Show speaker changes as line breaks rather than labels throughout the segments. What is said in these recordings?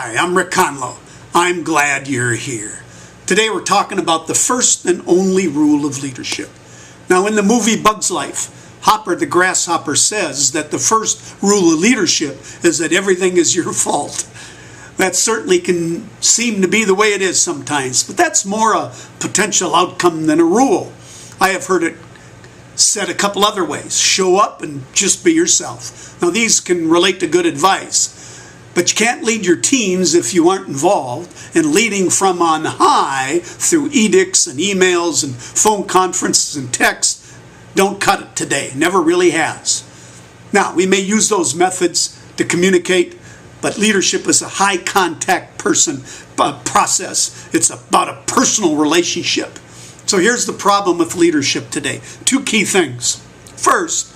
Hi, I'm Rick Conlow. I'm glad you're here. Today we're talking about the first and only rule of leadership. Now, in the movie Bug's Life, Hopper the grasshopper says that the first rule of leadership is that everything is your fault. That certainly can seem to be the way it is sometimes, but that's more a potential outcome than a rule. I have heard it said a couple other ways. Show up and just be yourself. Now, these can relate to good advice, but you can't lead your teams if you aren't involved, and leading from on high through edicts and emails and phone conferences and texts don't cut it today. Never really has. Now, we may use those methods to communicate, but leadership is a high contact process. It's about a personal relationship. So here's the problem with leadership today. Two key things. First,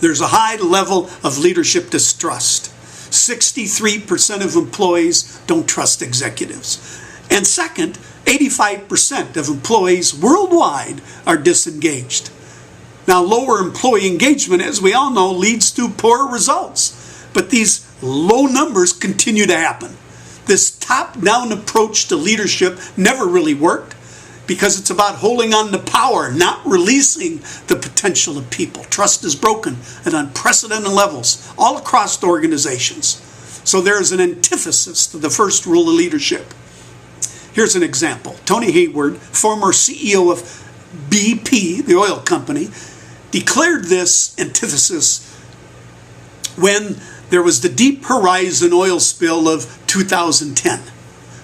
there's a high level of leadership distrust. 63% of employees don't trust executives. And second, 85% of employees worldwide are disengaged. Now, lower employee engagement, as we all know, leads to poor results. But these low numbers continue to happen. This top-down approach to leadership never really worked because it's about holding on to power, not releasing the potential of people. Trust is broken at unprecedented levels all across organizations. So there's an antithesis to the first rule of leadership. Here's an example. Tony Hayward, former CEO of BP, the oil company, declared this antithesis when there was the Deep Horizon oil spill of 2010.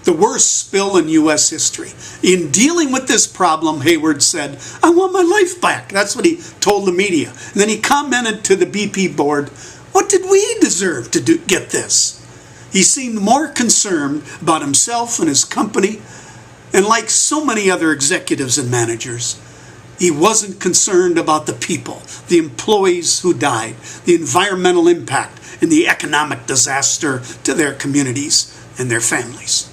The worst spill in U.S. history. In dealing with this problem, Hayward said, "I want my life back." That's what he told the media. And then he commented to the BP board, "What did we deserve to get this?" He seemed more concerned about himself and his company. And like so many other executives and managers, he wasn't concerned about the people, the employees who died, the environmental impact, and the economic disaster to their communities and their families.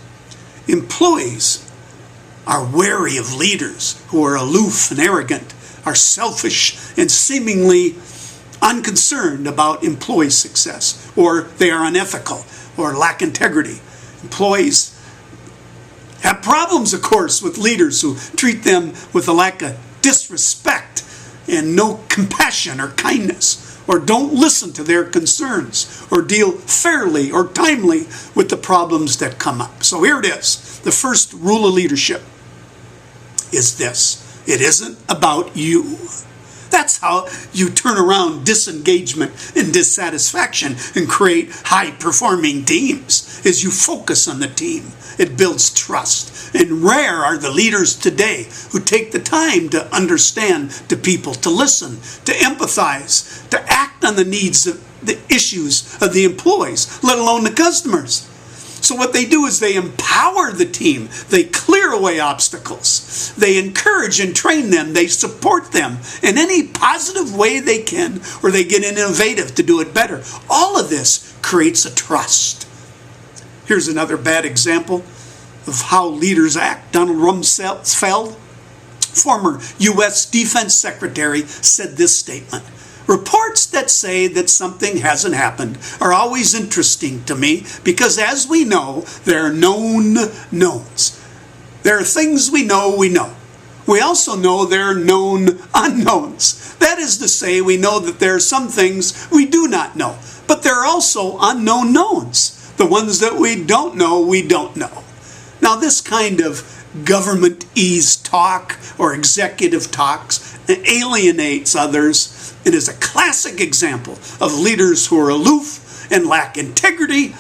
Employees are wary of leaders who are aloof and arrogant, are selfish and seemingly unconcerned about employee success, or they are unethical or lack integrity. Employees have problems, of course, with leaders who treat them with a lack of disrespect and no compassion or kindness, or don't listen to their concerns, or deal fairly or timely with the problems that come up. So here it is. The first rule of leadership is this: it isn't about you. That's how you turn around disengagement and dissatisfaction and create high-performing teams, is you focus on the team. It builds trust. And rare are the leaders today who take the time to understand the people, to listen, to empathize, to act on the needs of the issues of the employees, let alone the customers. So what they do is they empower the team. They clear away obstacles. They encourage and train them. They support them in any positive way they can, or they get innovative to do it better. All of this creates a trust. Here's another bad example of how leaders act. Donald Rumsfeld, former U.S. Defense Secretary, said this statement: "Reports that say that something hasn't happened are always interesting to me because, as we know, there are known knowns. There are things we know we know. We also know there are known unknowns. That is to say, we know that there are some things we do not know, but there are also unknown knowns. The ones that we don't know, we don't know." Now, this kind of government-ease talk or executive talks alienates others. It is a classic example of leaders who are aloof and lack integrity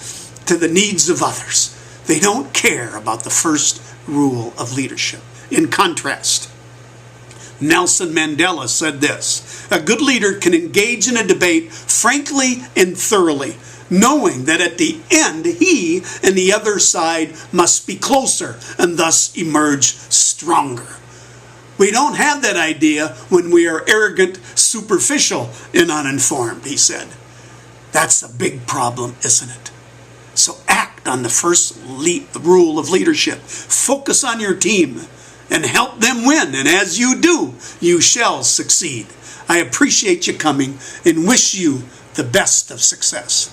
to the needs of others. They don't care about the first rule of leadership. In contrast, Nelson Mandela said this: "A good leader can engage in a debate frankly and thoroughly, knowing that at the end he and the other side must be closer and thus emerge stronger." We don't have that idea when we are arrogant, superficial, and uninformed, he said. That's a big problem, isn't it? So act on the first rule of leadership. Focus on your team and help them win. And as you do, you shall succeed. I appreciate you coming and wish you the best of success.